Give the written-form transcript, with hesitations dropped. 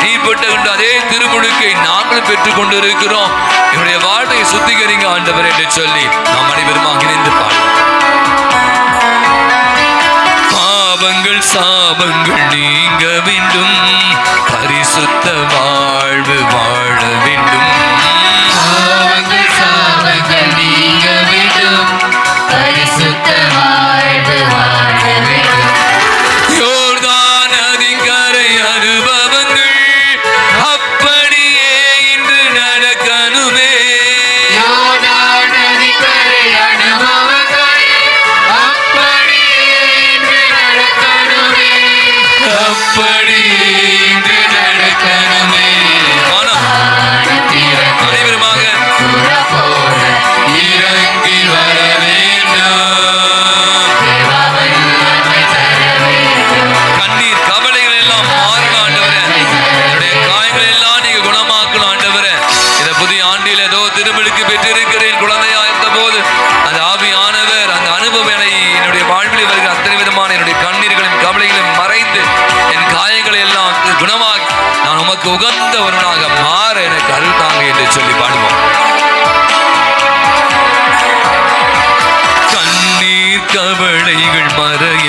தீப்பட்ட அதே திருமுழுக்கை நாங்களும் பெற்றுக் கொண்டு இருக்கிறோம். என்னுடைய வாழ்வை சுத்திகரிங்க ஆண்டவர் என்று சொல்லி நாம் அனைவருமாக இணைந்து பாடுவோம். பாவங்கள் சாபங்கள் நீங்க வேண்டும், பரிசுத்த வாழ்வு வாழ வேண்டும். பாவங்கள் சாபங்கள் நீங்க வேண்டும், பரிசுத்த வாழ்வு வாழ வேண்டும். யோர்தான் நதிக்கரை அனுபவங்கள் அப்படியே இன்று நடக்கணுமே. யோர்தான் நதிக்கரை அனுபவங்கள் அப்படியே இன்று நடக்கணுமே. அப்படியே இன்று நடக்கணுமே. அனைவருமாக இறங்கி வர வேண்டும். கண்ணீர் கவலைகள் எல்லாம் மாறணும் ஆண்டவரே. என்னுடைய காயங்களை எல்லாம் நீங்க குணமாக்கணும் ஆண்டவரே. இந்த புதிய ஆண்டில் ஏதோ திருமலுக்கு பெற்றிருக்கிறேன் குழந்தையா இருந்த போது அந்த ஆவியானவர் அந்த அனுபவம் என்னுடைய வாழ்வில் வருகிற அத்தனை விதமான என்னுடைய கண்ணீர்களும் கவலைகளும் மறைந்து என் காயங்களை எல்லாம் குணமாக்கி நான் உமக்கு உகந்தவனாக மாற எனக்கு அருள் தாங்க என்று சொல்லி பாடுவோம். கண்ணீர் கவலைகள் மறைய